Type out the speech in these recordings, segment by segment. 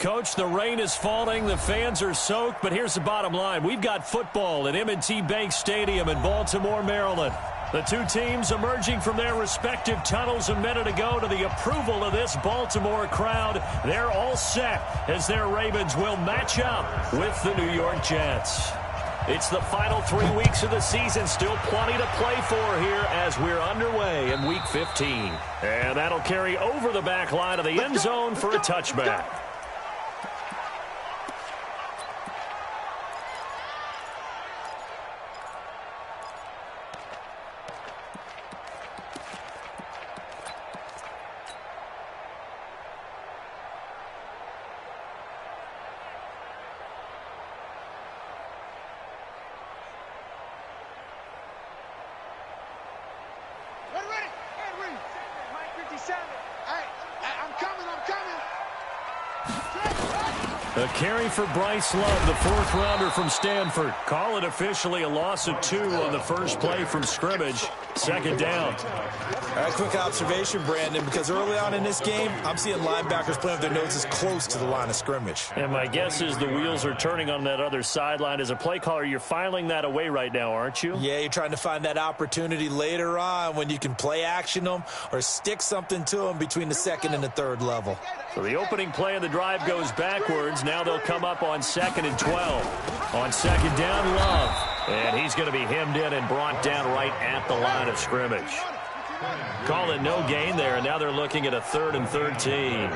Coach, the rain is falling, the fans are soaked, but here's the bottom line. We've got football at M&T Bank Stadium in Baltimore, Maryland. The two teams emerging from their respective tunnels a minute ago to the approval of this Baltimore crowd. They're all set as their Ravens will match up with the New York Jets. It's the final 3 weeks of the season. Still plenty to play for here as we're underway in Week 15. And that'll carry over the back line of the end zone for a touchback. A carry for Bryce Love, the fourth-rounder from Stanford. Call it officially a loss of 2 on the first play from scrimmage. Second down. All right, quick observation, Brandon, because early on in this game, I'm seeing linebackers playing with their noses close to the line of scrimmage. And my guess is the wheels are turning on that other sideline. As a play caller, you're filing that away right now, aren't you? Yeah, you're trying to find that opportunity later on when you can play action them or stick something to them between the second and the third level. So the opening play of the drive goes backwards. Now they'll come up on 2nd and 12. On second down, Love. And he's going to be hemmed in and brought down right at the line of scrimmage. Call it no gain there, and now they're looking at a 3rd and 13.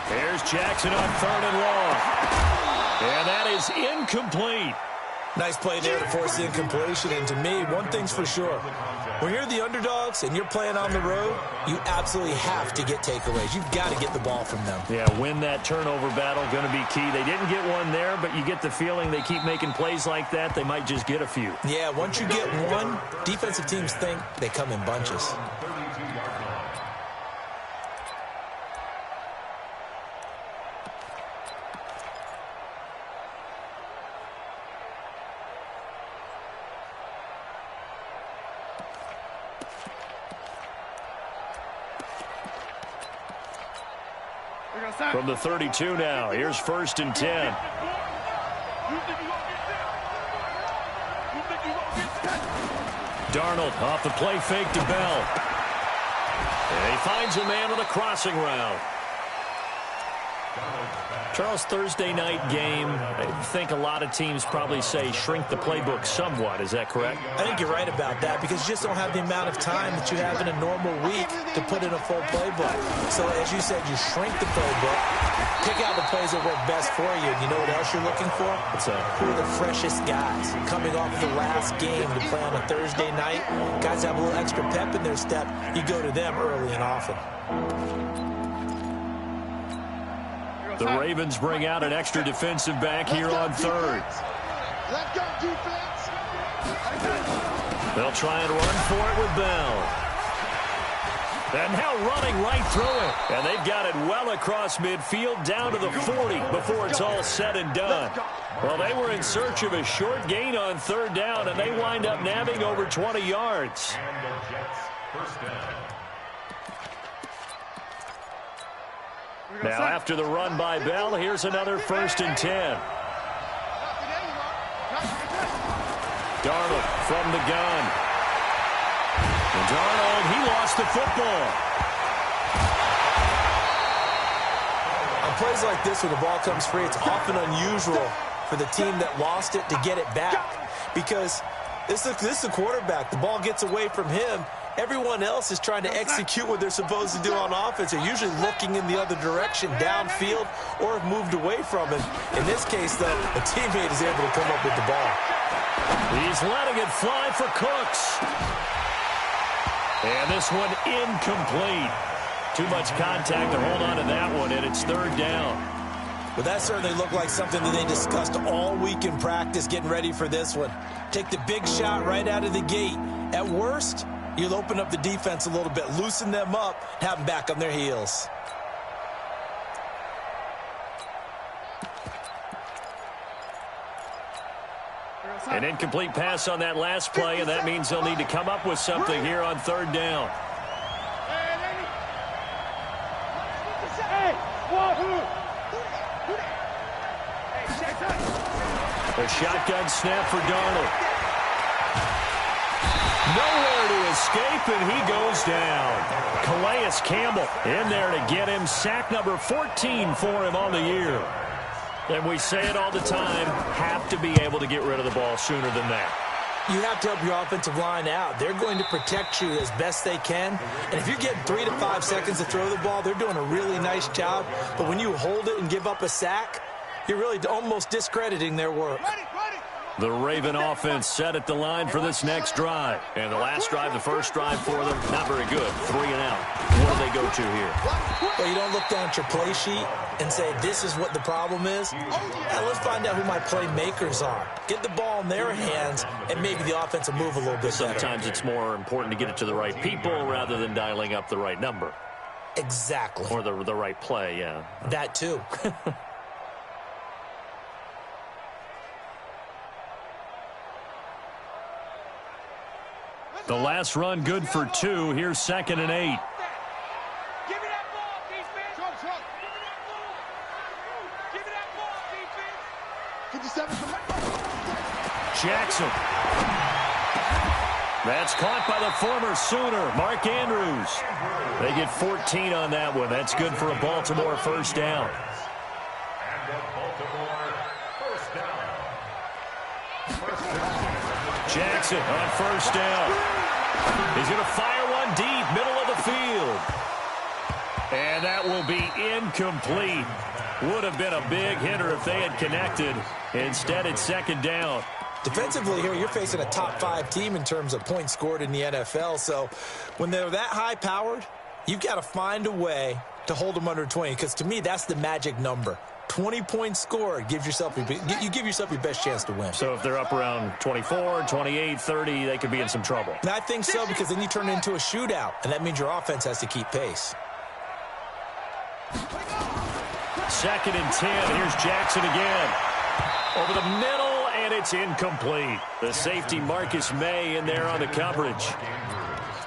Here's Jackson on 3rd and long. And that is incomplete. Nice play there to force the incompletion. And to me, one thing's for sure. When you're the underdogs and you're playing on the road, you absolutely have to get takeaways. You've got to get the ball from them. Yeah, win that turnover battle, going to be key. They didn't get one there, but you get the feeling they keep making plays like that, they might just get a few. Yeah, once you get one, defensive teams think they come in bunches. From the 32 now, here's 1st and 10. Darnold off the play fake to Bell. And he finds a man with a crossing route. Charles, Thursday night game, I think a lot of teams probably say shrink the playbook somewhat. Is that correct? I think you're right about that because you just don't have the amount of time that you have in a normal week to put in a full playbook. So as you said, you shrink the playbook, pick out the plays that work best for you. And you know what else you're looking for? What's that? Who are the freshest guys coming off the last game to play on a Thursday night? Guys have a little extra pep in their step. You go to them early and often. The Ravens bring out an extra defensive back here on 3rd. Let's go, defense. They'll try and run for it with Bell. And now running right through it. And they've got it well across midfield down to the 40 before it's all said and done. Well, they were in search of a short gain on 3rd down, and they wind up nabbing over 20 yards. Now, after the run by Bell, here's another 1st and 10. Darnold from the gun. And Darnold, he lost the football. On plays like this where the ball comes free, it's often unusual for the team that lost it to get it back. Because this is the quarterback. The ball gets away from him. Everyone else is trying to execute what they're supposed to do on offense. They're usually looking in the other direction, downfield, or have moved away from it. In this case, though, a teammate is able to come up with the ball. He's letting it fly for Cooks. And this one incomplete. Too much contact to hold on to that one, and it's 3rd down. Well, that certainly looked like something that they discussed all week in practice getting ready for this one. Take the big shot right out of the gate. At worst, you'll open up the defense a little bit, loosen them up, have them back on their heels. An incomplete pass on that last play, and that means they'll need to come up with something here on 3rd down. A shotgun snap for Darnold. Nowhere to escape, and he goes down. Calais Campbell in there to get him. Sack number 14 for him on the year. And we say it all the time, have to be able to get rid of the ball sooner than that. You have to help your offensive line out. They're going to protect you as best they can. And if you're getting 3 to 5 seconds to throw the ball, they're doing a really nice job. But when you hold it and give up a sack, you're really almost discrediting their work. The Raven offense set at the line for this next drive. And the last drive, the first drive for them, not very good. 3 and out. What do they go to here? Well, you don't look down at your play sheet and say, this is what the problem is. Now, let's find out who my playmakers are. Get the ball in their hands, and maybe the offense will move a little bit better. Sometimes it's more important to get it to the right people rather than dialing up the right number. Exactly. Or the right play, yeah. That too. The last run good for 2. Here's 2nd and 8. Give me that ball, defense. Give me that ball, defense. 57. Jackson. That's caught by the former Sooner, Mark Andrews. They get 14 on that one. That's good for a Baltimore first down. Jackson on first down. He's going to fire one deep, middle of the field. And that will be incomplete. Would have been a big hitter if they had connected. Instead, it's 2nd down. Defensively here, you're facing a top 5 team in terms of points scored in the NFL. So when they're that high-powered, you've got to find a way to hold them under 20. Because to me, that's the magic number. 20 points scored, you give yourself your best chance to win. So if they're up around 24, 28, 30, they could be in some trouble. And I think so, because then you turn it into a shootout, and that means your offense has to keep pace. 2nd and 10. Here's Jackson again. Over the middle, and it's incomplete. The safety Marcus May in there on the coverage.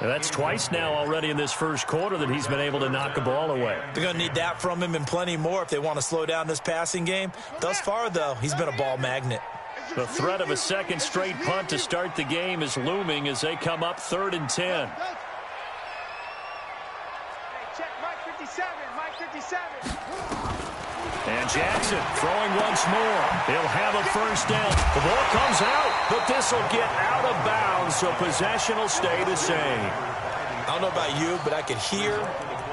And that's twice now already in this first quarter that he's been able to knock a ball away. They're going to need that from him and plenty more if they want to slow down this passing game. Thus far, though, he's been a ball magnet. The threat of a second straight punt to start the game is looming as they come up 3rd and 10. Hey, check Mike 57, Mike 57. And Jackson throwing once more. He'll have a first down. The ball comes out, but this will get out of bounds, so possession will stay the same. I don't know about you, but I could hear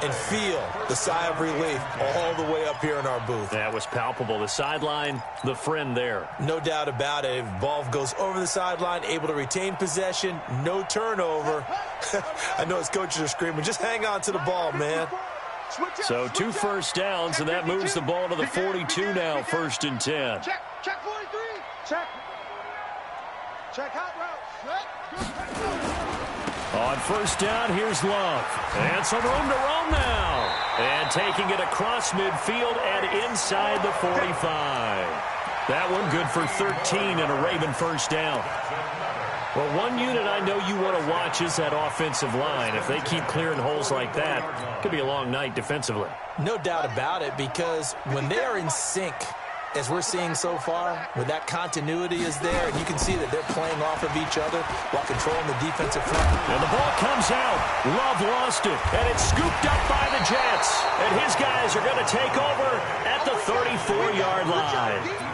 and feel the sigh of relief all the way up here in our booth. That was palpable. The sideline, the friend there. No doubt about it. If the ball goes over the sideline, able to retain possession, no turnover. I know his coaches are screaming, just hang on to the ball, man. So 2 first downs, and that moves the ball to the 42 now, 1st and 10. Check 43. Check hot route. On first down, here's Love. And some room to roam now. And taking it across midfield and inside the 45. That one good for 13 and a Raven first down. Well, one unit I know you want to watch is that offensive line. If they keep clearing holes like that, it could be a long night defensively. No doubt about it, because when they are in sync, as we're seeing so far, where that continuity is there, and you can see that they're playing off of each other while controlling the defensive front. And the ball comes out. Love lost it, and it's scooped up by the Jets. And his guys are going to take over at the 34-yard line.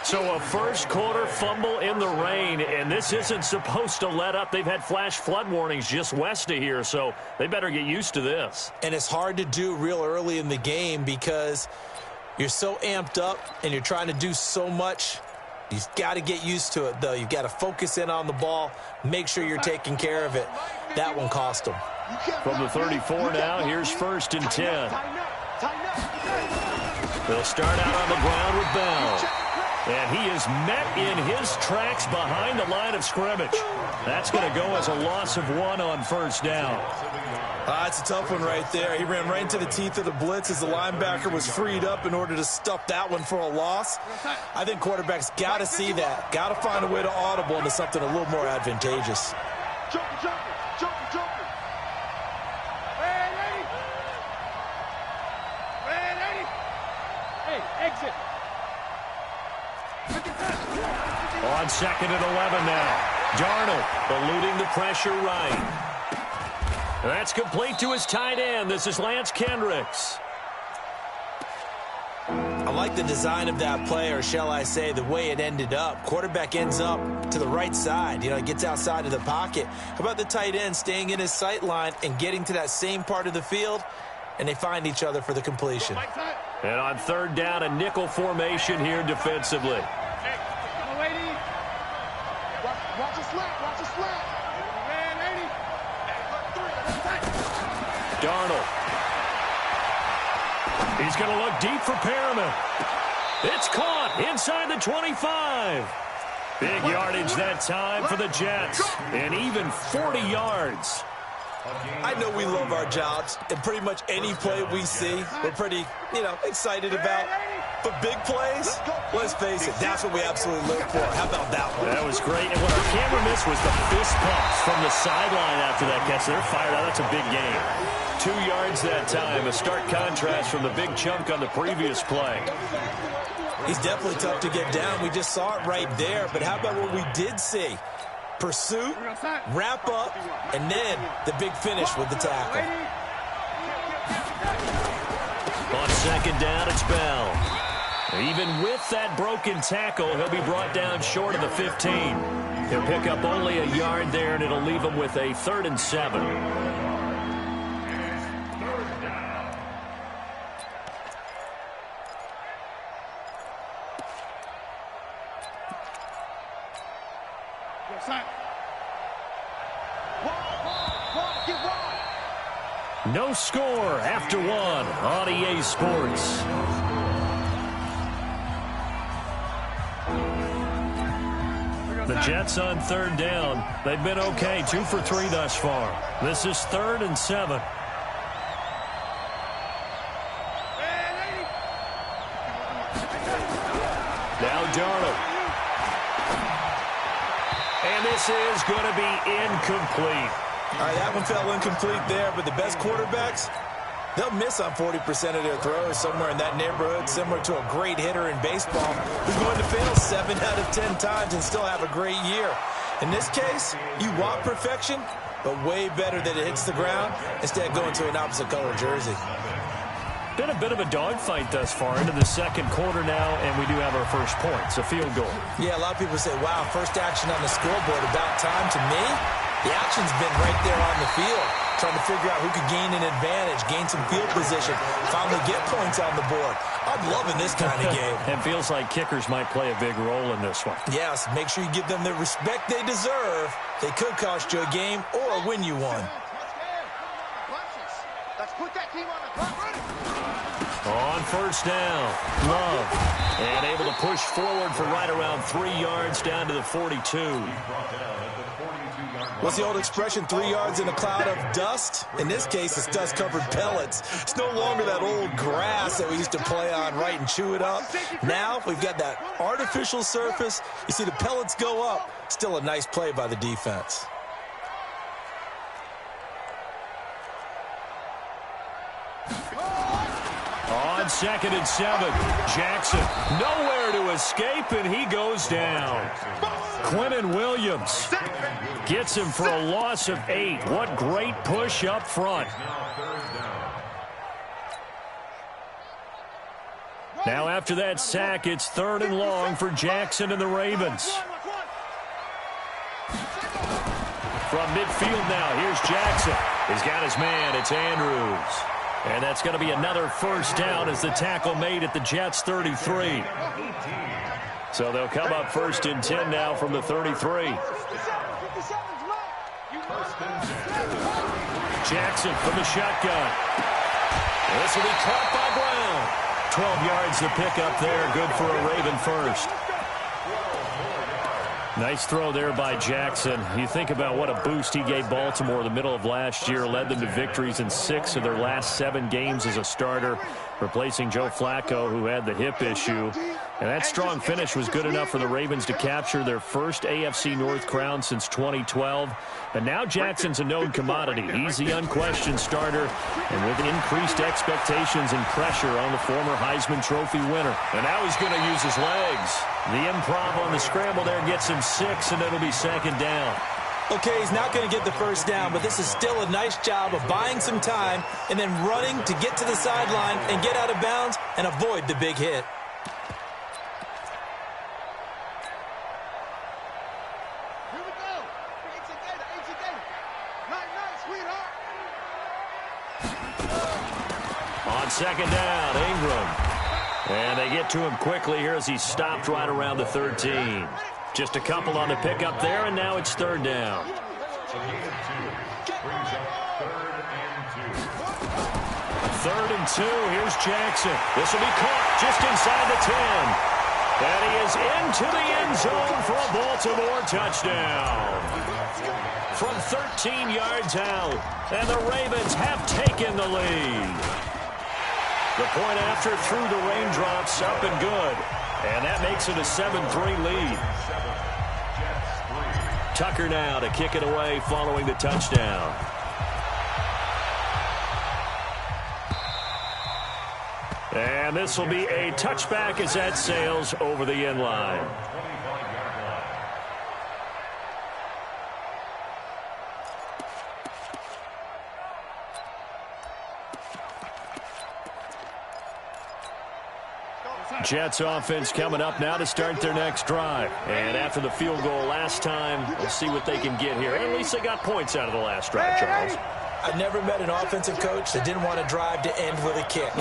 So a first quarter fumble in the rain, and this isn't supposed to let up. They've had flash flood warnings just west of here, so they better get used to this. And it's hard to do real early in the game because you're so amped up and you're trying to do so much. You've got to get used to it, though. You've got to focus in on the ball, make sure you're taking care of it. That one cost them. From the 34 now, here's 1st and 10. They'll start out on the ground with Bell. And he is met in his tracks behind the line of scrimmage. That's going to go as a loss of 1 on first down. That's a tough one right there. He ran right into the teeth of the blitz as the linebacker was freed up in order to stuff that one for a loss. I think quarterbacks got to see that. Got to find a way to audible into something a little more advantageous. Jumper. Ready. On 2nd and 11 now. Darnold eluding the pressure right. That's complete to his tight end. This is Lance Kendricks. I like the design of that play, or shall I say the way it ended up. Quarterback ends up to the right side. He gets outside of the pocket. How about the tight end staying in his sight line and getting to that same part of the field, and they find each other for the completion. And on 3rd down, a nickel formation here defensively. Watch a slant. Watch a slant. Darnold. He's going to look deep for Perriman. It's caught inside the 25. Big yardage that time for the Jets. And even 40 yards. I know we love our jobs, and pretty much any play we see, we're pretty, excited about. But big plays, let's face it, that's what we absolutely live for. How about that one? That was great. And what our camera missed was the fist pumps from the sideline after that catch. They're fired out. That's a big game. 2 yards that time. A stark contrast from the big chunk on the previous play. He's definitely tough to get down. We just saw it right there. But how about what we did see? Pursuit, wrap up, and then the big finish with the tackle. On 2nd down, it's Bell. Even with that broken tackle, he'll be brought down short of the 15. He'll pick up only a yard there, and it'll leave him with a 3rd and 7. No score after 1 on EA Sports. The Jets on 3rd down. They've been okay, 2 for 3 thus far. This is 3rd and 7. Now Darnold. And this is going to be incomplete. All right, that one fell incomplete there, but the best quarterbacks, they'll miss on 40% of their throws, somewhere in that neighborhood, similar to a great hitter in baseball who's going to fail 7 out of 10 times and still have a great year. In this case, you want perfection, but way better that it hits the ground instead of going to an opposite color jersey. Been a bit of a dogfight thus far into the 2nd quarter now, and we do have our first point. It's a field goal. Yeah, a lot of people say, wow, first action on the scoreboard, about time. To me, the action's been right there on the field, trying to figure out who could gain an advantage, gain some field position, finally get points on the board. I'm loving this kind of game. And feels like kickers might play a big role in this one. Yes, make sure you give them the respect they deserve. They could cost you a game or win you one. Let's put that team on the clock. On 1st down, Love. And able to push forward for right around 3 yards down to the 42. What's the old expression, 3 yards in a cloud of dust? In this case, it's dust-covered pellets. It's no longer that old grass that we used to play on, right, and chew it up. Now we've got that artificial surface. You see the pellets go up. Still a nice play by the defense. On 2nd and 7, Jackson nowhere to escape, and he goes down. Quinnen Williams gets him for a loss of 8. What great push up front. Now after that sack, it's 3rd and long for Jackson and the Ravens. From midfield now, here's Jackson. He's got his man. It's Andrews. And that's going to be another first down as the tackle made at the Jets' 33. So they'll come up 1st and 10 now from the 33. Jackson from the shotgun. This will be caught by Brown. 12 yards to pick up there. Good for a Raven first. Nice throw there by Jackson. You think about what a boost he gave Baltimore in the middle of last year, led them to victories in 6 of their last 7 games as a starter, replacing Joe Flacco, who had the hip issue. And that strong finish was good enough for the Ravens to capture their first AFC North crown since 2012. And now Jackson's a known commodity. He's the unquestioned starter, and with increased expectations and pressure on the former Heisman Trophy winner. And now he's going to use his legs. The improv on the scramble there gets him 6, and it'll be second down. Okay, he's not going to get the first down, but this is still a nice job of buying some time and then running to get to the sideline and get out of bounds and avoid the big hit. On second down, Ingram. And they get to him quickly here as he stopped right around the 13. Just a couple on the pickup there, and now it's third down. Third and 2. Here's Jackson. This will be caught just inside the 10. And he is into the end zone for a Baltimore touchdown. From 13 yards out, and the Ravens have taken the lead. The point after through the raindrops, up and good. And that makes it a 7-3 lead. Tucker now to kick it away following the touchdown. And this will be a touchback as that sails over the end line. Jets offense coming up now to start their next drive. And after the field goal last time, we'll see what they can get here. At least they got points out of the last drive, Charles. I've never met an offensive coach that didn't want to drive to end with a kick.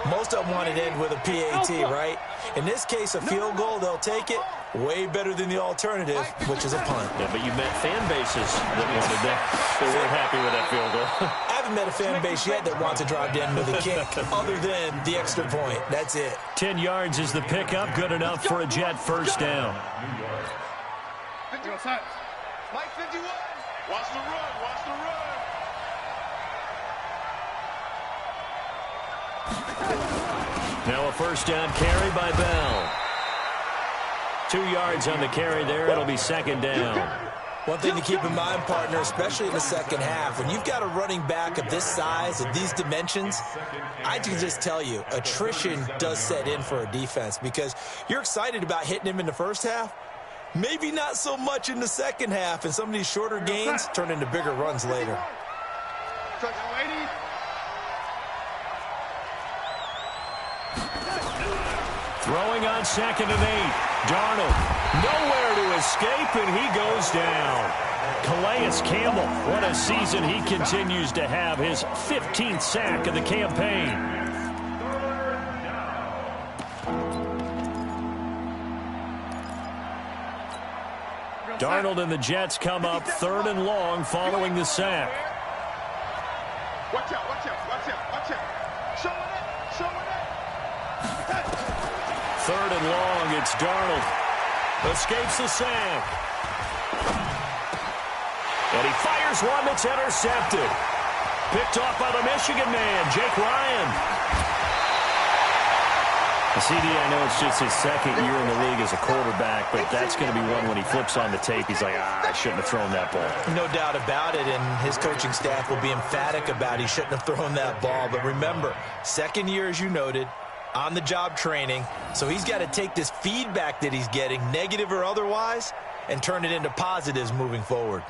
Most of them want to end with a PAT, right? In this case, a field goal, they'll take it. Way better than the alternative, which is a punt. Yeah, but you met fan bases that wanted that. They weren't happy with that field goal. I haven't met a fan base yet that wants to drive to end with a kick, other than the extra point. That's it. 10 yards is the pickup. Good enough for a Jet first down. Mike 51. Watch the run. Watch the run. Now a first down carry by Bell. 2 yards on the carry there. It'll be second down. One thing to keep in mind, partner, especially in the second half, when you've got a running back of this size, of these dimensions, I can just tell you, attrition does set in for a defense because you're excited about hitting him in the first half. Maybe not so much in the second half, and some of these shorter gains turn into bigger runs later. Throwing on second and 8. Darnold nowhere to escape, and he goes down. Calais Campbell, what a season he continues to have. His 15th sack of the campaign. Darnold and the Jets come up third and long following the sack. Watch out, watch out, watch out, watch out. Show it, show it. Third and long, it's Darnold. Escapes the sack. And he fires one that's intercepted. Picked off by the Michigan man, Jake Ryan. CD, I know it's just his second year in the league as a quarterback, but that's going to be one when he flips on the tape. He's like, I shouldn't have thrown that ball. No doubt about it, and his coaching staff will be emphatic about he shouldn't have thrown that ball. But remember, second year, as you noted, on-the-job training, so he's got to take this feedback that he's getting, negative or otherwise, and turn it into positives moving forward.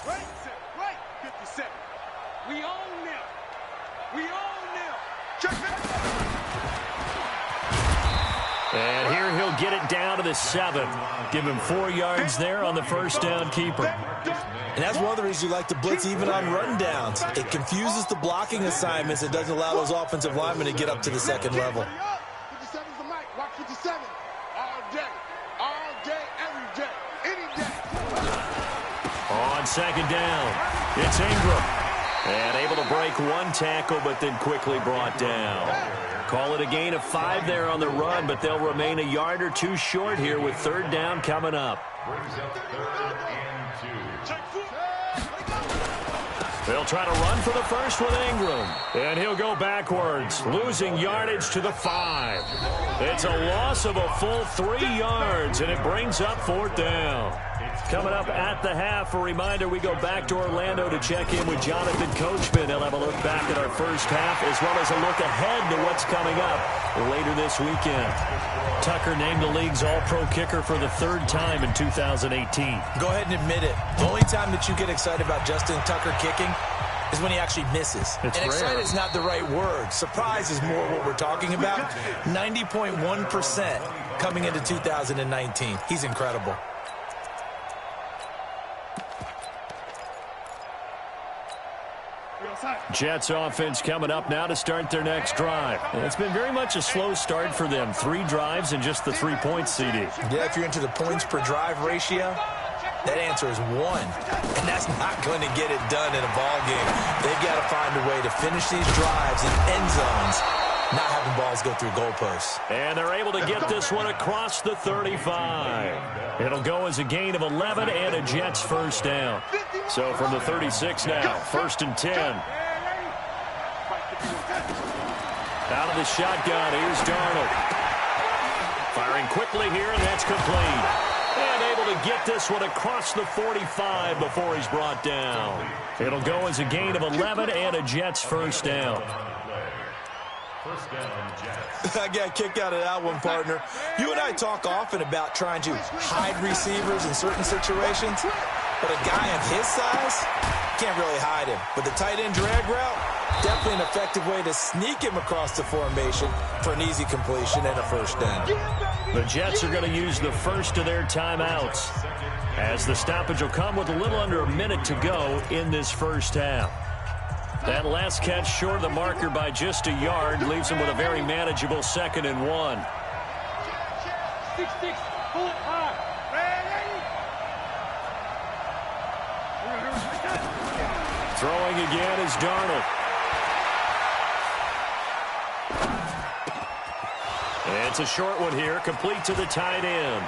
Right, 57. We own them. We own them. Check that. And here he'll get it down to the 7. Give him 4 yards there on the first down keeper. And that's one of the reasons you like to blitz even on run downs. It confuses the blocking assignments. It doesn't allow those offensive linemen to get up to the second level. 57's the mic. Watch 57. All day, every day, any day. On second down, it's Ingram. And able to break one tackle, but then quickly brought down. Call it a gain of 5 there on the run, but they'll remain a yard or two short here with third down coming up. They'll try to run for the first with Ingram. And he'll go backwards, losing yardage to the 5. It's a loss of a full 3 yards, and it brings up 4th down. Coming up at the half, a reminder, we go back to Orlando to check in with Jonathan Coachman. He'll have a look back at our first half, as well as a look ahead to what's coming up later this weekend. Tucker named the league's all-pro kicker for the 3rd time in 2018. Go ahead and admit it. The only time that you get excited about Justin Tucker kicking is when he actually misses. And excited is not the right word. Surprise is more what we're talking about. 90.1% coming into 2019. He's incredible. Jets offense coming up now to start their next drive. And it's been very much a slow start for them. 3 drives and just the 3 points, CD. Yeah, if you're into the points per drive ratio, that answer is 1. And that's not going to get it done in a ball game. They've got to find a way to finish these drives in end zones, not having balls go through goalposts. And they're able to get this one across the 35. It'll go as a gain of 11 and a Jets first down. So from the 36 now, 1st and 10. Out of the shotgun, here's Darnold. Firing quickly here, and that's complete. And able to get this one across the 45 before he's brought down. It'll go as a gain of 11 and a Jets first down. I got a kick out of that one, partner. You and I talk often about trying to hide receivers in certain situations, but a guy of his size can't really hide him. But the tight end drag route, definitely an effective way to sneak him across the formation for an easy completion and a first down. The Jets are going to use the first of their timeouts, as the stoppage will come with a little under a minute to go in this first half. That last catch short of the marker by just a yard leaves him with a very manageable 2nd and 1. 6-6, pull it high. Throwing again is Darnold. It's a short one here, complete to the tight end.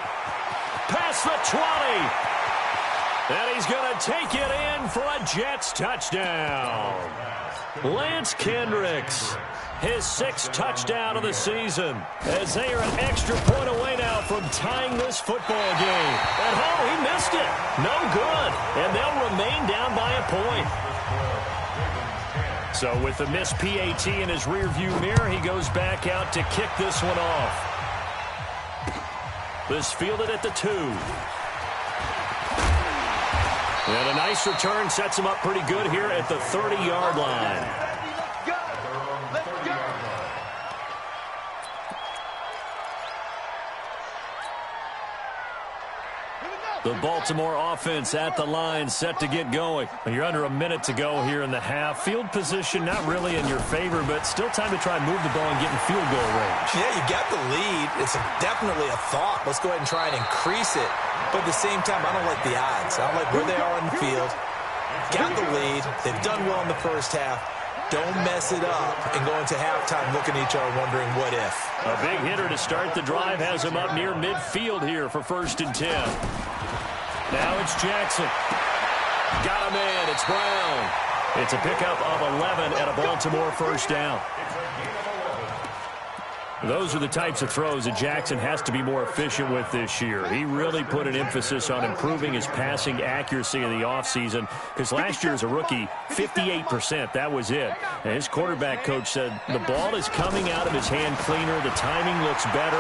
Past the 20. And he's going to take it in for a Jets touchdown. Lance Kendricks, his 6th touchdown of the season, as they are an extra point away now from tying this football game. And he missed it. No good. And they'll remain down by a point. So with the missed PAT in his rearview mirror, he goes back out to kick this one off. This fielded at the 2. And a nice return sets him up pretty good here at the 30-yard line. The Baltimore offense at the line, set to get going. You're under a minute to go here in the half. Field position not really in your favor, but still time to try and move the ball and get in field goal range. Yeah, you got the lead. It's definitely a thought. Let's go ahead and try and increase it. But at the same time, I don't like the odds. I don't like where they are on the field. Got the lead. They've done well in the first half. Don't mess it up and go into halftime looking at each other wondering what if. A big hitter to start the drive has him up near midfield here for 1st and 10. Now it's Jackson. Got him in. It's Brown. It's a pickup of 11 and a Baltimore first down. Those are the types of throws that Jackson has to be more efficient with this year. He really put an emphasis on improving his passing accuracy in the offseason, because last year as a rookie, 58%, that was it. And his quarterback coach said the ball is coming out of his hand cleaner, the timing looks better.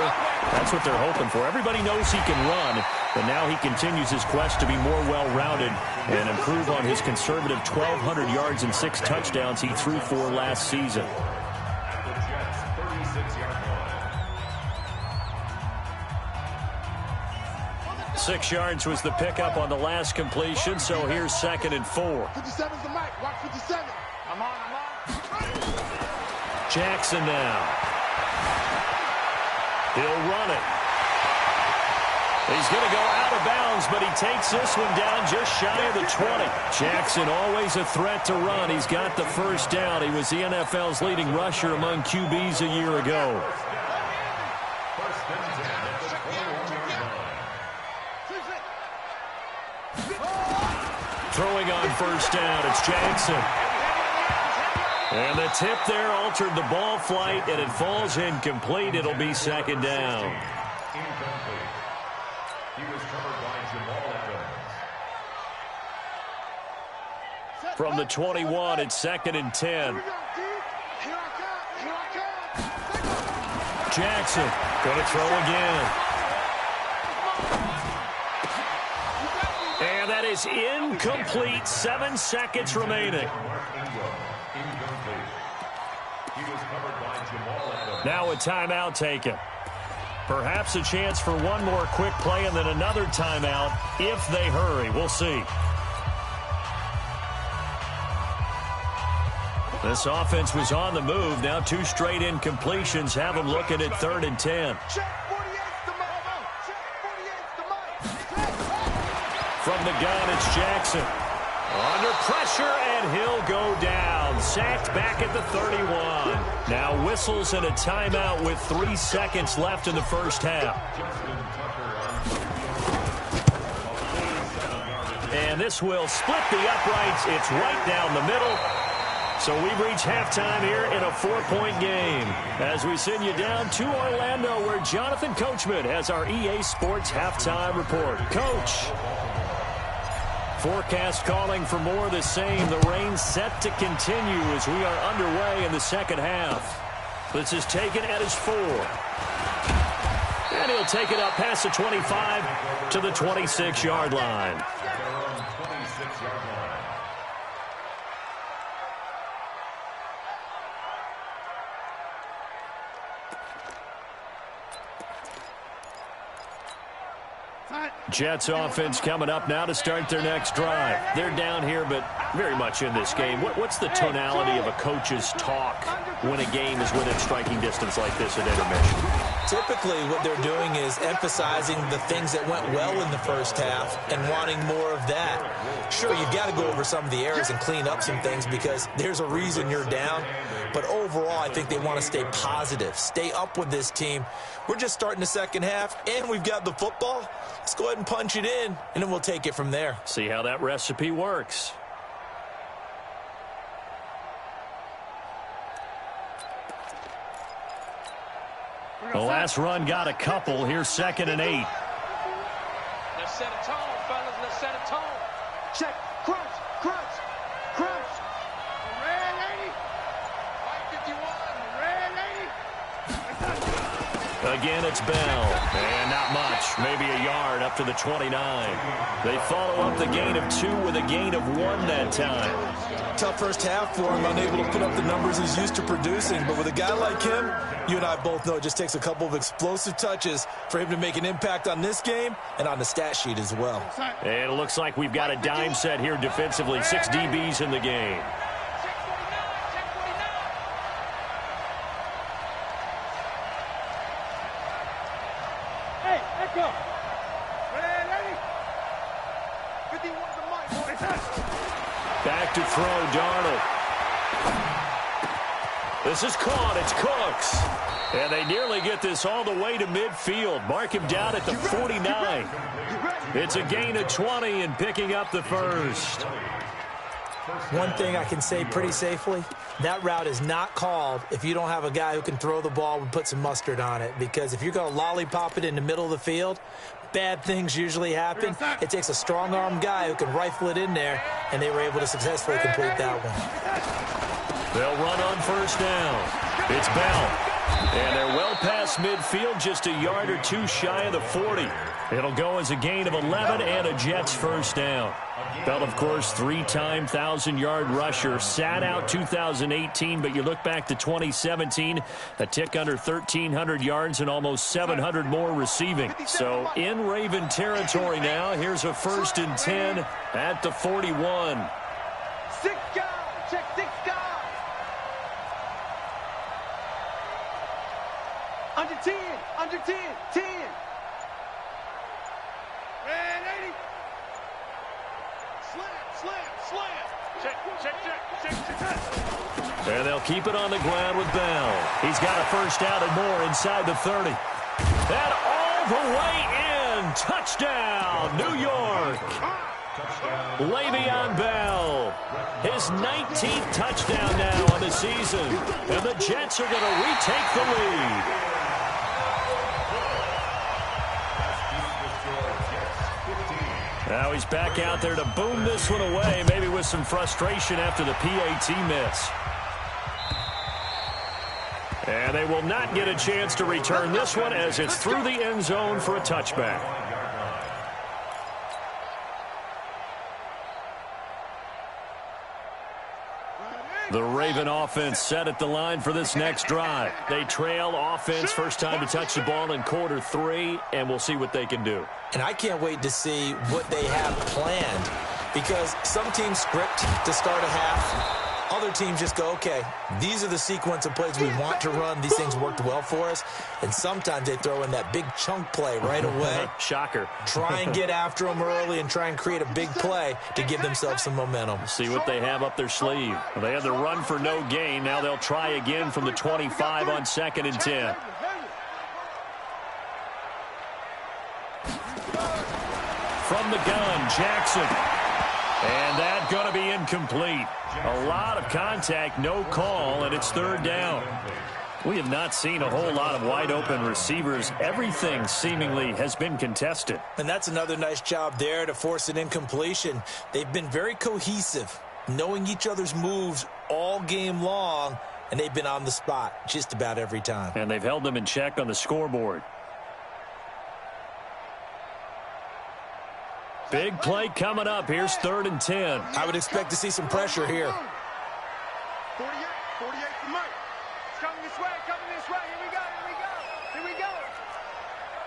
That's what they're hoping for. Everybody knows he can run, but now he continues his quest to be more well-rounded and improve on his conservative 1,200 yards and 6 touchdowns he threw for last season. 6 yards was the pickup on the last completion, so here's 2nd and 4. 57's the mic. Watch 57. I'm on. Jackson now. He'll run it. He's going to go out of bounds, but he takes this one down just shy of the 20. Jackson always a threat to run. He's got the first down. He was the NFL's leading rusher among QBs a year ago. Throwing on first down, it's Jackson. And the tip there altered the ball flight, and it falls incomplete. It'll be second down. Incomplete. He was covered by Jamal Evans. From the 21, it's second and 10. Jackson going to throw again. And that is incomplete. 7 seconds remaining. Now a timeout taken. Perhaps a chance for one more quick play and then another timeout if they hurry. We'll see. This offense was on the move. Now 2 straight incompletions have them looking at 3rd and 10. From the gun, it's Jackson. Under pressure, and he'll go down. Sacked back at the 31. Now whistles and a timeout with 3 seconds left in the first half. And this will split the uprights. It's right down the middle. So we've reached halftime here in a 4-point game. As we send you down to Orlando, where Jonathan Coachman has our EA Sports halftime report. Coach. Forecast calling for more of the same. The rain set to continue as we are underway in the second half. This is taken at his 4. And he'll take it up past the 25 to the 26-yard line. Jets offense coming up now to start their next drive. They're down here, but very much in this game. What's the tonality of a coach's talk when a game is within striking distance like this at intermission? Typically, what they're doing is emphasizing the things that went well in the first half and wanting more of that. Sure, you've got to go over some of the errors and clean up some things because there's a reason you're down. But overall, I think they want to stay positive, stay up with this team. We're just starting the second half, and we've got the football. Let's go ahead and punch it in, and then we'll take it from there. See how that recipe works. The last run got a couple. Here's 2nd and 8. Let's set a tone, fellas. Let's set a tone. Check. Crunch. Crunch. Crunch. Red lady. White 51. Red lady. Again, it's Bell. And not much. Maybe a yard up to the 29. They follow up the gain of 2 with a gain of 1 that time. Tough first half for him, unable to put up the numbers he's used to producing. But with a guy like him, you and I both know it just takes a couple of explosive touches for him to make an impact on this game and on the stat sheet as well. And it looks like we've got a dime set here defensively. 6 DBs in the game. Hey, Echo. Red lady. 51's the mic. Back to throw, Darnold. This is caught. It's Cooks. And they nearly get this all the way to midfield. Mark him down at the 49. It's a gain of 20 and picking up the first. One thing I can say pretty safely, that route is not called if you don't have a guy who can throw the ball and put some mustard on it. Because if you're going to lollipop it in the middle of the field, bad things usually happen. It takes a strong-arm guy who can rifle it in there, and they were able to successfully complete that one. They'll run on first down. It's Bell. And they're well past midfield, just a yard or 2 shy of the 40. It'll go as a gain of 11 and a Jets first down. Bell, of course, 3-time 1,000-yard rusher. Sat out 2018, but you look back to 2017, a tick under 1,300 yards and almost 700 more receiving. So in Raven territory now. Here's a 1st and 10 at the 41. 6 guys. Check 6 guys. Under 10. Under 10. 10. Red 80. Slam. Check. And they'll keep it on the ground with Bell. He's got a first down and more inside the 30. And all the way in. Touchdown, New York. Le'Veon Bell, his 19th touchdown now on the season. And the Jets are going to retake the lead. Now he's back out there to boom this one away, maybe with some frustration after the PAT miss. And they will not get a chance to return this one as it's through the end zone for a touchback. The Raven offense set at the line for this next drive. They trail offense, first time to touch the ball in quarter 3, and we'll see what they can do. And I can't wait to see what they have planned, because some teams script to start a half. Other teams just go, okay, these are the sequence of plays we want to run. These things worked well for us. And sometimes they throw in that big chunk play right away. Shocker. Try and get after them early and try and create a big play to give themselves some momentum. See what they have up their sleeve. They had the run for no gain. Now they'll try again from the 25 on 2nd and 10. From the gun, Jackson. And that's going to be incomplete. A lot of contact, no call, and it's 3rd down. We have not seen a whole lot of wide-open receivers. Everything seemingly has been contested. And that's another nice job there to force an incompletion. They've been very cohesive, knowing each other's moves all game long, and they've been on the spot just about every time. And they've held them in check on the scoreboard. Big play coming up. Here's 3rd and 10. I would expect to see some pressure here. 48 for Mike. It's coming this way, Here we go.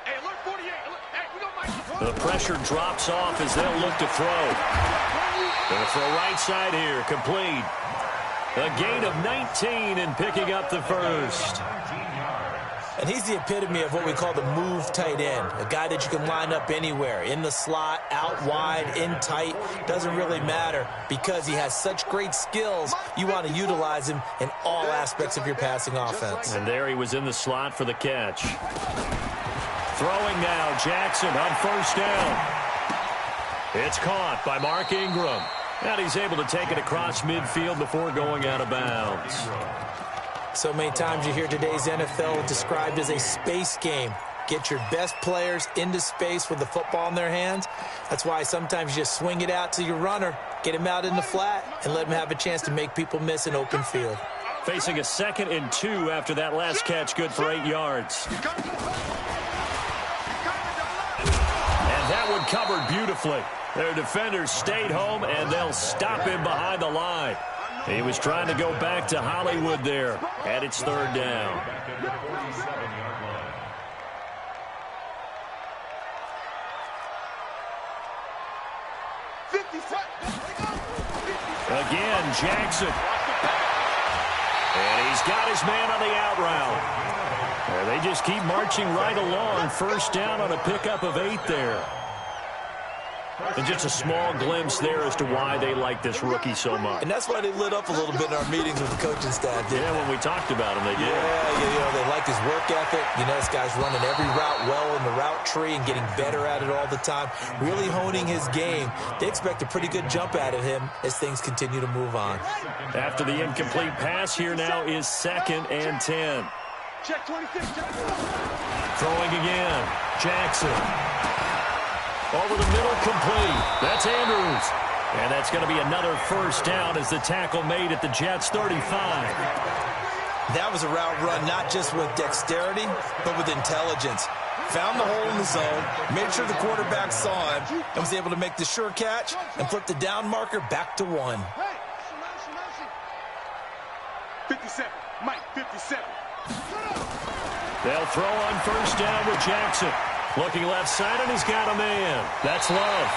Hey, look, 48. Look, hey, we got Mike. The pressure drops off as they'll look to throw. Gonna throw right side here, complete. A gain of 19 and picking up the first. And he's the epitome of what we call the move tight end. A guy that you can line up anywhere, in the slot, out wide, in tight. Doesn't really matter because he has such great skills. You want to utilize him in all aspects of your passing offense. And there he was in the slot for the catch. Throwing now, Jackson on 1st down. It's caught by Mark Ingram. And he's able to take it across midfield before going out of bounds. So many times you hear today's NFL described as a space game. Get your best players into space with the football in their hands. That's why sometimes you just swing it out to your runner, get him out in the flat, and let him have a chance to make people miss an open field. Facing a 2nd and 2 after that last catch, good for 8 yards. And that one covered beautifully. Their defenders stayed home, and they'll stop him behind the line. He was trying to go back to Hollywood there, and it's 3rd down. Again, Jackson. And he's got his man on the out route. And they just keep marching right along. 1st down on a pickup of 8 there. And just a small glimpse there as to why they like this rookie so much. And that's why they lit up a little bit in our meetings with the coaching staff, didn't they? When we talked about him, they did. Yeah, they like his work ethic. This guy's running every route well in the route tree and getting better at it all the time, really honing his game. They expect a pretty good jump out of him as things continue to move on. After the incomplete pass, here now is 2nd and 10. Check 26. Throwing again. Jackson. Over the middle, complete. That's Andrews. And that's going to be another 1st down as the tackle made at the Jets' 35. That was a route run not just with dexterity, but with intelligence. Found the hole in the zone, made sure the quarterback saw him, and was able to make the sure catch and flip the down marker back to 1. 57. Mike, 57. They'll throw on 1st down with Jackson. Looking left side, and he's got a man. That's Love.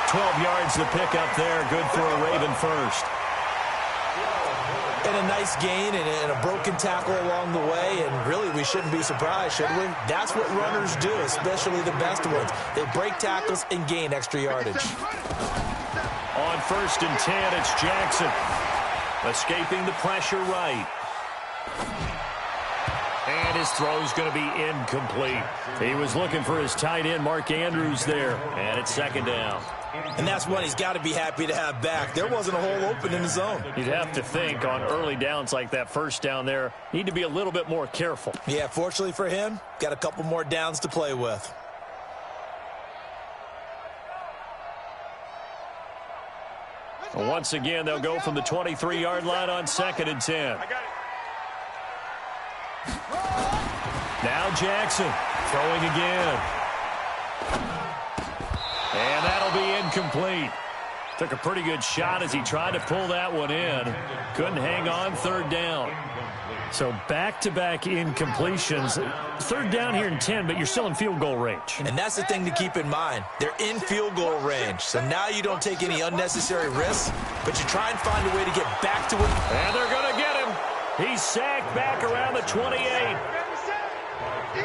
12 yards to pick up there. Good for a Raven first. And a nice gain and a broken tackle along the way. And really, we shouldn't be surprised, should we? That's what runners do, especially the best ones. They break tackles and gain extra yardage. On 1st and 10, it's Jackson. Escaping the pressure right. And his throw's going to be incomplete. He was looking for his tight end, Mark Andrews, there. And it's 2nd down. And that's one he's got to be happy to have back. There wasn't a hole open in the zone. You'd have to think on early downs like that first down there, need to be a little bit more careful. Yeah, fortunately for him, got a couple more downs to play with. Once again, they'll go from the 23-yard line on 2nd and 10. Now Jackson throwing again. And that'll be incomplete. Took a pretty good shot as he tried to pull that one in. Couldn't hang on, 3rd down. So back-to-back incompletions. 3rd down here in 10, but you're still in field goal range. And that's the thing to keep in mind. They're in field goal range. So now you don't take any unnecessary risks, but you try and find a way to get back to it. And they're going to get him. He's sacked back around the 28.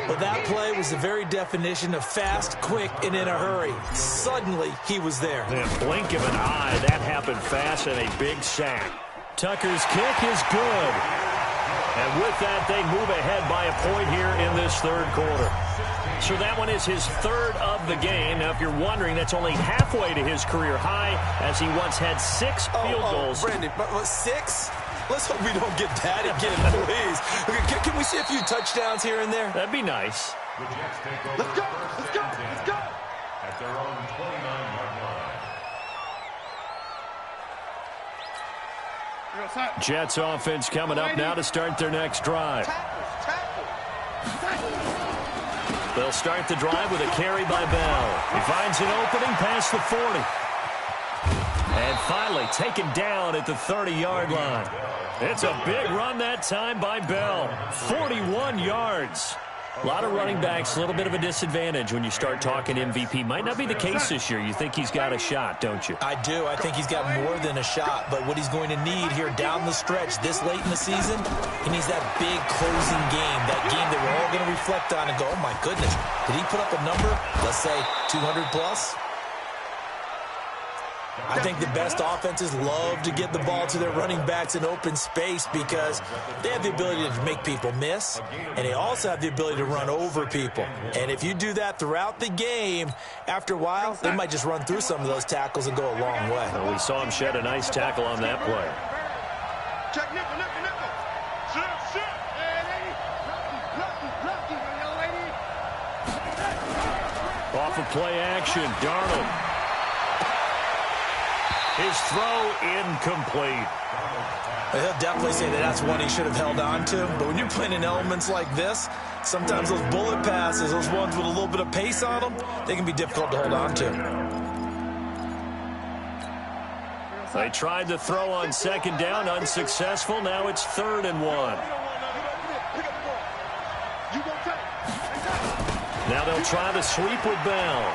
Well, that play was the very definition of fast, quick, and in a hurry. Suddenly, he was there. In a blink of an eye, that happened fast and a big sack. Tucker's kick is good. And with that, they move ahead by a point here in this 3rd quarter. So that one is his 3rd of the game. Now, if you're wondering, that's only halfway to his career high, as he once had 6 field goals. Brandon, but 6? Let's hope we don't get that again, please. Okay, can we see a few touchdowns here and there? That'd be nice. Let's go, let's go, let's go. At their own 29-yard line. Jets offense coming up now to start their next drive. They'll start the drive with a carry by Bell. He finds an opening past the 40. And finally taken down at the 30-yard line. It's a big run that time by Bell. 41 yards. A lot of running backs, a little bit of a disadvantage when you start talking MVP. Might not be the case this year. You think he's got a shot, don't you? I do. I think he's got more than a shot. But what he's going to need here down the stretch this late in the season, he needs that big closing game, that game that we're all going to reflect on and go, oh, my goodness, did he put up a number, let's say 200 plus? I think the best offenses love to get the ball to their running backs in open space because they have the ability to make people miss, and they also have the ability to run over people. And if you do that throughout the game, after a while, they might just run through some of those tackles and go a long way. Well, we saw him shed a nice tackle on that play. Check nickel, nickel, nickel. Shift, shift. Yeah, lady. Lefty, young lady. Off of play action, Darnold. His throw incomplete. He'll definitely say that that's one he should have held on to. But when you're playing in elements like this, sometimes those bullet passes, those ones with a little bit of pace on them, they can be difficult to hold on to. They tried to throw on 2nd down, unsuccessful. Now it's 3rd and 1. Now they'll try the sweep with Bell.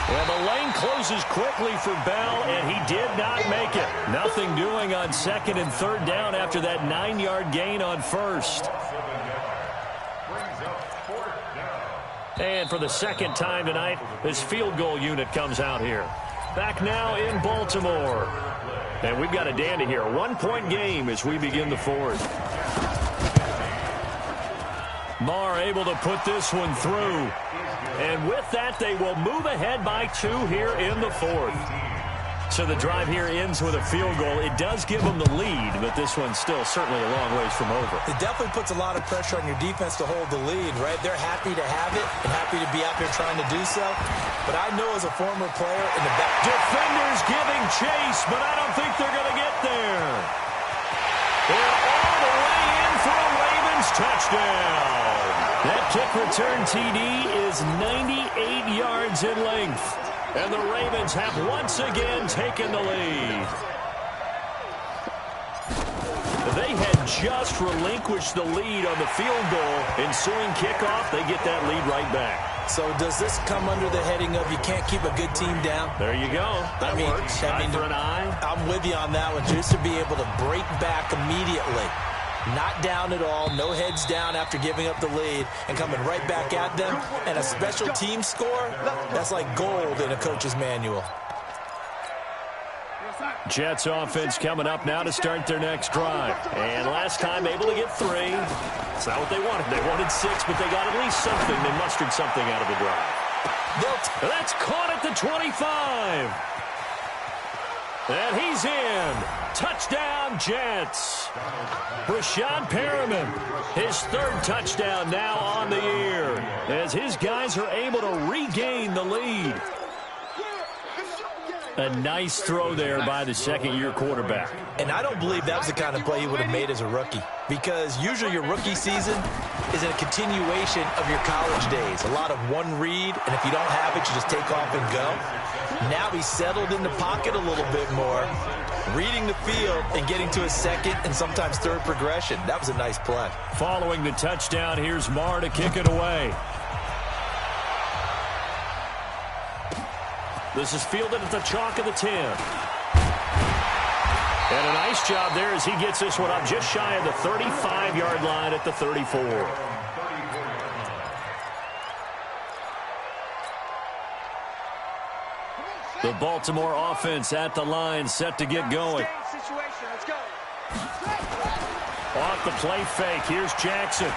Well, the lane closes quickly for Bell, and he did not make it. Nothing doing on 2nd and 3rd down after that 9-yard gain on 1st. And for the 2nd time tonight, this field goal unit comes out here. Back now in Baltimore. And we've got a dandy here. 1-point game as we begin the 4th. Marr able to put this one through. And with that, they will move ahead by 2 here in the 4th. So the drive here ends with a field goal. It does give them the lead, but this one's still certainly a long ways from over. It definitely puts a lot of pressure on your defense to hold the lead, right? They're happy to have it and happy to be out there trying to do so. But I know as a former player in the back... Defenders giving chase, but I don't think they're going to get there. They're all the way in for a Ravens touchdown. That kick return TD is 98 yards in length. And the Ravens have once again taken the lead. They had just relinquished the lead on the field goal. Ensuing kickoff, they get that lead right back. So does this come under the heading of you can't keep a good team down? There you go. That works. Eye for an eye. I'm with you on that one. Just to be able to break back immediately. Not down at all, no heads down after giving up the lead and coming right back at them. And a special team score, that's like gold in a coach's manual. Jets offense coming up now to start their next drive. And last time able to get 3. It's not what they wanted. They wanted 6, but they got at least something. They mustered something out of the drive. That's caught at the 25. And he's in. Touchdown, Jets. Brashad Perriman, his third touchdown now on the year, as his guys are able to regain the lead. A nice throw there by the second-year quarterback. And I don't believe that was the kind of play he would have made as a rookie, because usually your rookie season is a continuation of your college days. A lot of one read, and if you don't have it, you just take off and go. Now he's settled in the pocket a little bit more, reading the field and getting to a second and sometimes third progression. That was a nice play. Following the touchdown, here's Marr to kick it away. This is fielded at the chalk of the 10. And a nice job there as he gets this one up just shy of the 35-yard line at the 34. The Baltimore offense at the line, set to get going. Off the play fake, here's Jackson.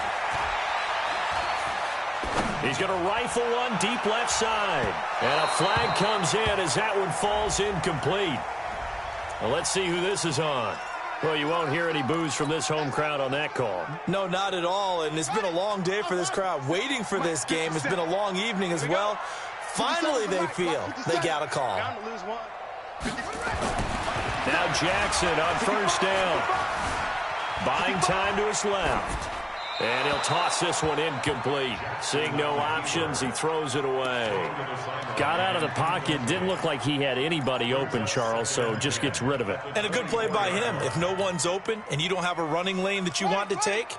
He's going to rifle one deep left side. And a flag comes in as that one falls incomplete. Well, let's see who this is on. Well, you won't hear any boos from this home crowd on that call. No, not at all. And it's been a long day for this crowd waiting for this game. It's been a long evening as well. Finally, they feel they got a call. Now Jackson on first down. Buying time to his left. And he'll toss this one incomplete. Seeing no options, he throws it away. Got out of the pocket. Didn't look like he had anybody open, Charles, so just gets rid of it. And a good play by him. If no one's open and you don't have a running lane that you want to take,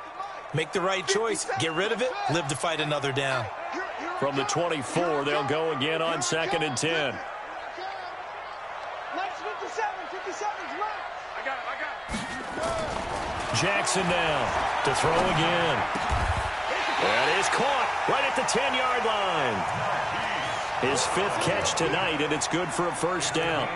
make the right choice. Get rid of it. Live to fight another down. From the 24, they'll go again on 2nd and 10. Jackson now to throw again. That is caught right at the 10-yard line. His 5th catch tonight, and it's good for a first down.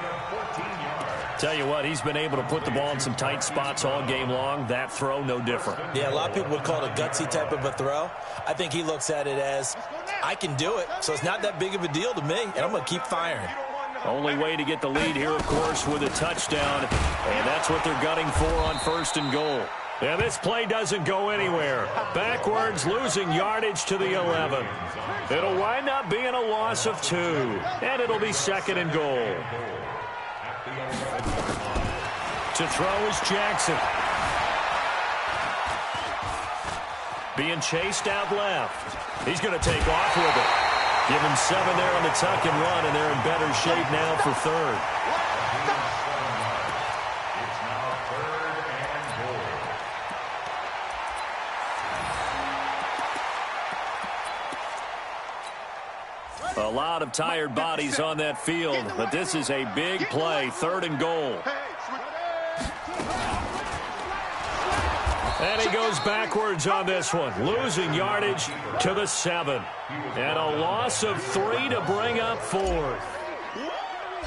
Tell you what, he's been able to put the ball in some tight spots all game long. That throw, no different. Yeah, a lot of people would call it a gutsy type of a throw. I think he looks at it as, I can do it, so it's not that big of a deal to me, and I'm going to keep firing. Only way to get the lead here, of course, with a touchdown. And that's what they're gunning for on 1st and goal. And this play doesn't go anywhere. Backwards, losing yardage to the 11. It'll wind up being a loss of 2. And it'll be 2nd and goal. To throw is Jackson. Being chased out left. He's going to take off with it. Give him 7 there on the tuck and run, and they're in better shape now for 3rd. It's now 3rd and goal. A lot of tired bodies on that field, but this is a big play, 3rd and goal. And he goes backwards on this one, losing yardage to the 7. And a loss of 3 to bring up 4th.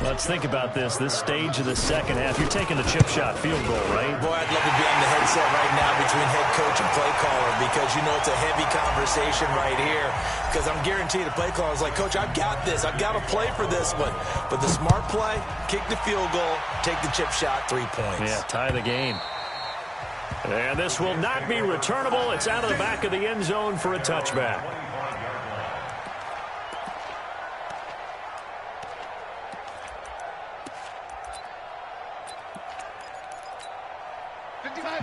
Let's think about this stage of the second half. You're taking the chip shot field goal, right? Boy, I'd love to be on the headset right now between head coach and play caller, because you know it's a heavy conversation right here. Because I'm guaranteed the play caller is like, Coach, I've got this. I've got to play for this one. But the smart play, kick the field goal, take the chip shot, 3 points. Yeah, tie the game. And this will not be returnable. It's out of the back of the end zone for a touchback.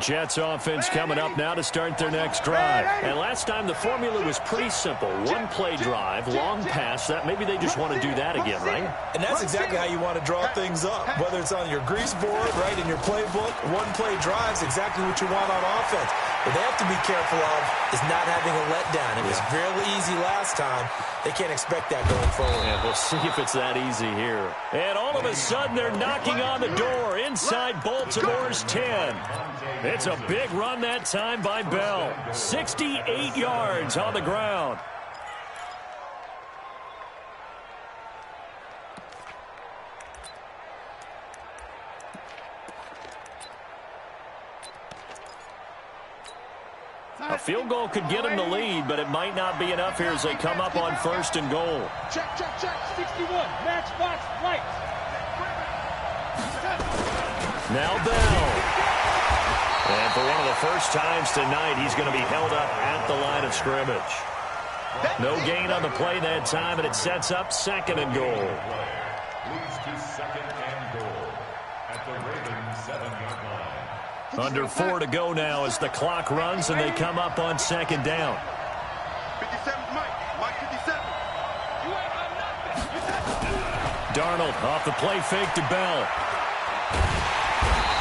Jets offense coming up now to start their next drive. And last time the formula was pretty simple. 1-play drive, long pass. That maybe they just want to do that again, right? And that's exactly how you want to draw things up. Whether it's on your grease board, right, in your playbook, 1-play drive is exactly what you want on offense. What they have to be careful of is not having a letdown. It was fairly easy last time. They can't expect that going forward. And we'll see if it's that easy here. And all of a sudden, they're knocking on the door inside Baltimore's 10. It's a big run that time by Bell. 68 yards on the ground. A field goal could get them the lead, but it might not be enough here as they come up on 1st and goal. Check, 61, matchbox, right. Now Bell. And for one of the first times tonight, he's going to be held up at the line of scrimmage. No gain on the play that time, and it sets up 2nd and goal. Leads to 2nd and goal at the Ravens 7-yard line. Under 4 to go now as the clock runs and they come up on 2nd down. 57's Mike 57. You ain't got nothing. Darnold off the play fake to Bell.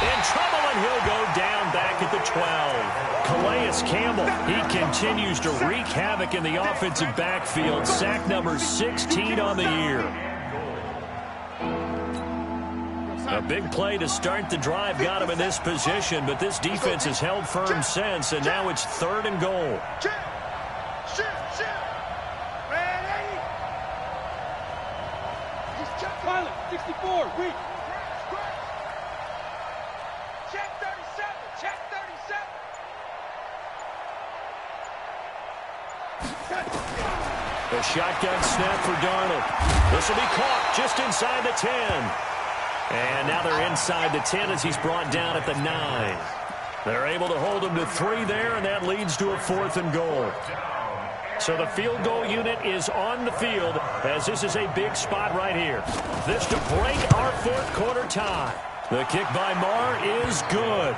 In trouble, and he'll go down back at the 12. Calais Campbell, he continues to wreak havoc in the offensive backfield. Sack number 16 on the year. A big play to start the drive got him in this position, but this defense has held firm since, and now it's 3rd and goal. Shift. Ready? Pilot, 64, reach. Check 37. The shotgun snap for Darnold. This will be caught just inside the 10. And now they're inside the 10 as he's brought down at the 9. They're able to hold him to 3 there, and that leads to a 4th and goal. So the field goal unit is on the field as this is a big spot right here. This to break our 4th quarter tie. The kick by Marr is good.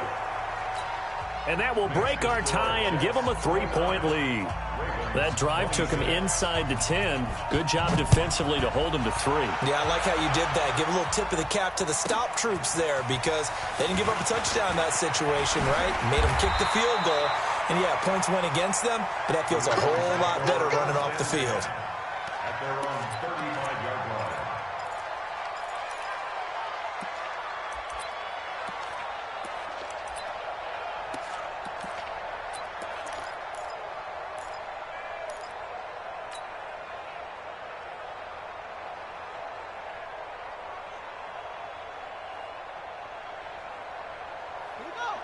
And that will break our tie and give them a 3-point lead. That drive took him inside the 10. Good job defensively to hold him to 3. Yeah, I like how you did that. Give a little tip of the cap to the stop troops there because they didn't give up a touchdown in that situation, right? Made them kick the field goal. And, yeah, points went against them, but that feels a whole lot better running off the field. At their own 35-yard line.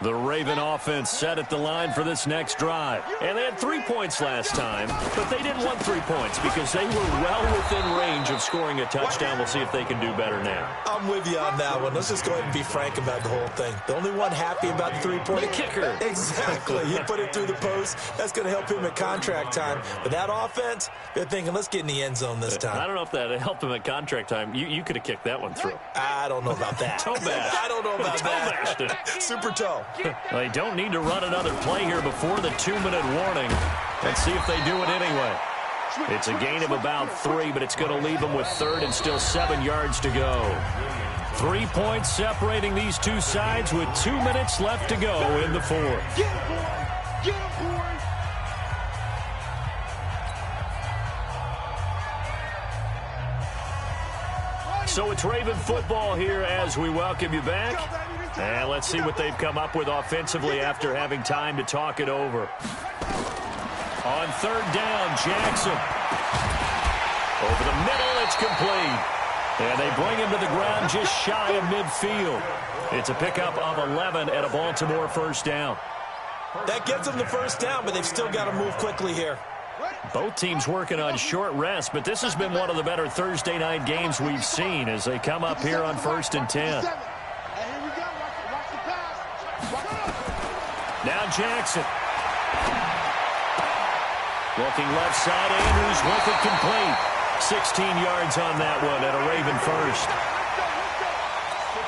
The Raven offense set at the line for this next drive. And they had 3 points last time, but they didn't want 3 points because they were well within range of scoring a touchdown. We'll see if they can do better now. I'm with you on that one. Let's just go ahead and be frank about the whole thing. The only one happy about the 3-point The kicker. Exactly. He put it through the post. That's going to help him at contract time. But that offense, they're thinking, let's get in the end zone this time. I don't know if that helped him at contract time. You could have kicked that one through. I don't know about that. Toe bash. I don't know about Toe that. Super toe. They don't need to run another play here before the 2-minute warning. Let's see if they do it anyway. It's a gain of about 3, but it's going to leave them with 3rd and still 7 yards to go. 3 points separating these two sides with 2 minutes left to go in the 4th. Get him, boy. Get him, boy. So it's Raven football here as we welcome you back. And let's see what they've come up with offensively after having time to talk it over. On 3rd down, Jackson. Over the middle, it's complete. And they bring him to the ground just shy of midfield. It's a pickup of 11 at a Baltimore 1st down. That gets them the 1st down, but they've still got to move quickly here. Both teams working on short rest, but this has been one of the better Thursday night games we've seen as they come up here on 1st and 10. Now Jackson. Looking left side, Andrews with it complete. 16 yards on that one at a Raven 1st.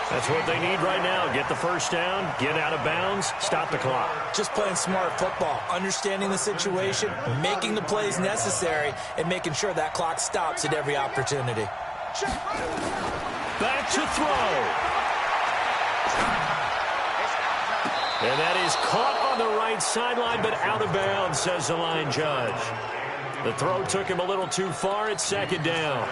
That's what they need right now. Get the 1st down, get out of bounds, stop the clock. Just playing smart football, understanding the situation, making the plays necessary, and making sure that clock stops at every opportunity. Back to throw. And that is caught on the right sideline, but out of bounds, says the line judge. The throw took him a little too far at 2nd down.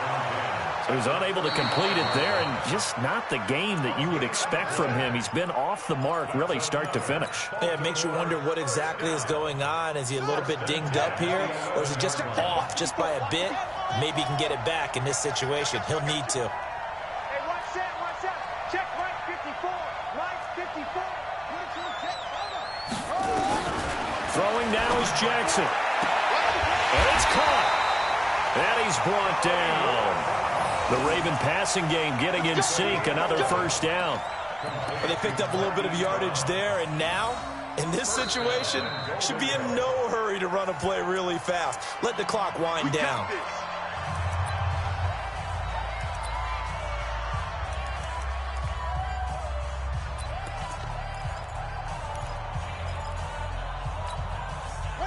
So he's unable to complete it there, and just not the game that you would expect from him. He's been off the mark, really, start to finish. Yeah, it makes you wonder what exactly is going on. Is he a little bit dinged up here, or is he just off just by a bit? Maybe he can get it back in this situation. He'll need to. Hey, watch that. Check right 54. Right 54. Throwing now is Jackson. And it's caught. And he's brought down. The Raven passing game getting in sync. Another first down. Well, they picked up a little bit of yardage there, and now, in this situation, should be in no hurry to run a play really fast. Let the clock wind down.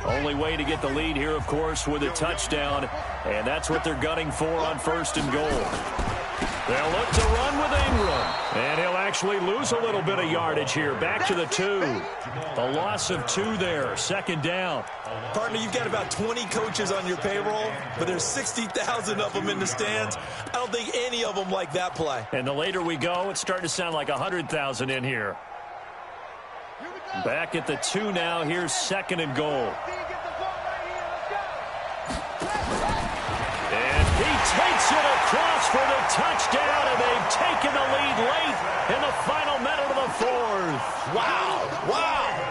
Only way to get the lead here, of course, with a touchdown, and that's what they're gunning for on 1st and goal. They'll look to run with Ingram, and he'll actually lose a little bit of yardage here. Back to the 2. A loss of 2 there, 2nd down. Partner, you've got about 20 coaches on your payroll, but there's 60,000 of them in the stands. I don't think any of them like that play. And the later we go, it's starting to sound like 100,000 in here. Back at the 2 now. Here's 2nd and goal. And he takes it across for the touchdown, and they've taken the lead late in the final minute of the 4th. Wow, wow.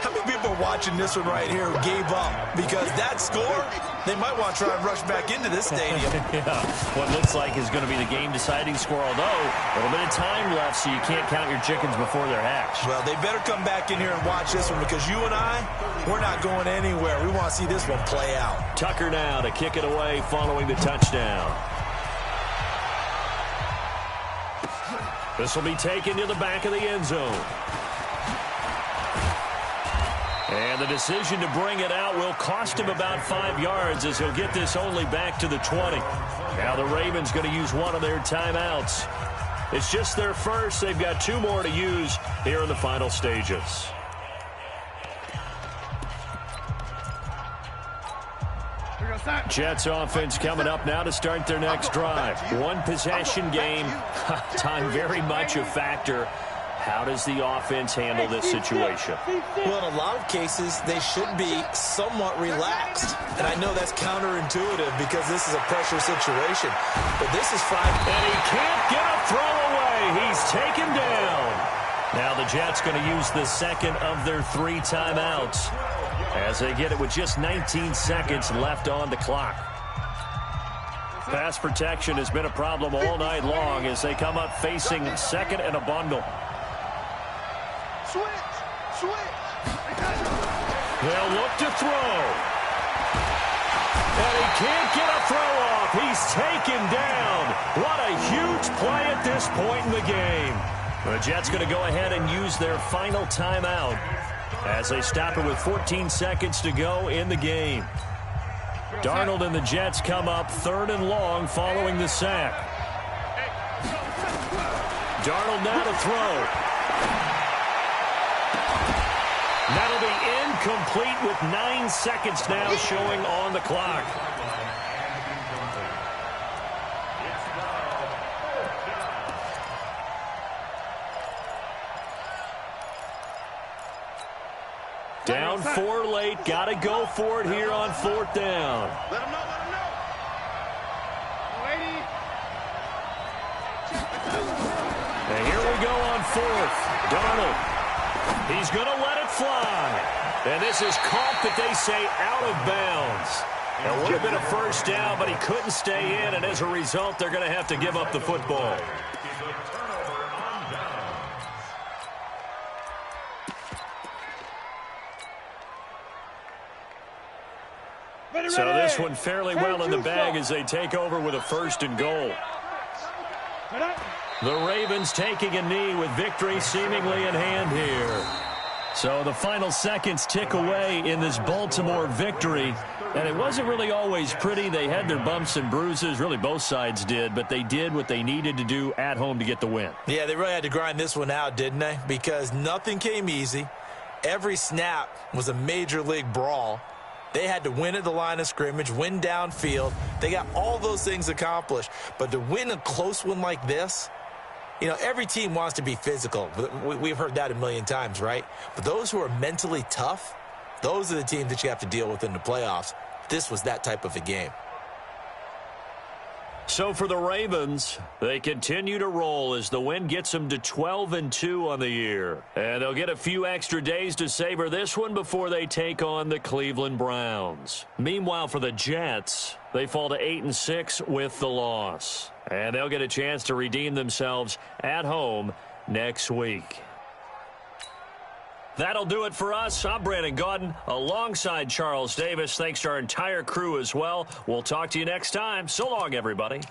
How many people are watching this one right here who gave up? Because that score, they might want to try and rush back into this stadium. Yeah, what looks like is going to be the game-deciding score, although a little bit of time left, so you can't count your chickens before they're hatched. Well, they better come back in here and watch this one, because you and I, we're not going anywhere. We want to see this one play out. Tucker now to kick it away following the touchdown. This will be taken to the back of the end zone. And the decision to bring it out will cost him about 5 yards, as he'll get this only back to the 20. Now the Ravens going to use one of their timeouts. It's just their first. They've got 2 more to use here in the final stages. Jets offense coming up now to start their next drive. 1 possession game. Time very much a factor. How does the offense handle this situation? Well, in a lot of cases, they should be somewhat relaxed. And I know that's counterintuitive because this is a pressure situation. But this is 5. And he can't get a throw away. He's taken down. Now the Jets going to use the 2nd of their 3 timeouts as they get it with just 19 seconds left on the clock. Pass protection has been a problem all night long as they come up facing 2nd and a bundle. Switch. They'll look to throw. And he can't get a throw off. He's taken down. What a huge play at this point in the game. The Jets going to go ahead and use their final timeout as they stop it with 14 seconds to go in the game. Darnold and the Jets come up 3rd and long following the sack. Darnold now to throw. That'll be incomplete with 9 seconds now showing on the clock. Down 4 late. Got to go for it here on 4th down. Let him know. Lady. And here we go on 4th. Darnold. He's going to let it fly. And this is caught, that they say, out of bounds. It would have been a first down, but he couldn't stay in, and as a result, they're going to have to give up the football. So this one fairly well in the bag as they take over with a 1st and goal. The Ravens taking a knee with victory seemingly in hand here. So the final seconds tick away in this Baltimore victory. And it wasn't really always pretty. They had their bumps and bruises. Really, both sides did. But they did what they needed to do at home to get the win. Yeah, they really had to grind this one out, didn't they? Because nothing came easy. Every snap was a major league brawl. They had to win at the line of scrimmage, win downfield. They got all those things accomplished. But to win a close one like this, you know, every team wants to be physical. We've heard that a million times, right? But those who are mentally tough, those are the teams that you have to deal with in the playoffs. This was that type of a game. So for the Ravens, they continue to roll as the win gets them to 12-2 on the year. And they'll get a few extra days to savor this one before they take on the Cleveland Browns. Meanwhile, for the Jets, they fall to 8-6 with the loss. And they'll get a chance to redeem themselves at home next week. That'll do it for us. I'm Brandon Gotw alongside Charles Davis. Thanks to our entire crew as well. We'll talk to you next time. So long, everybody.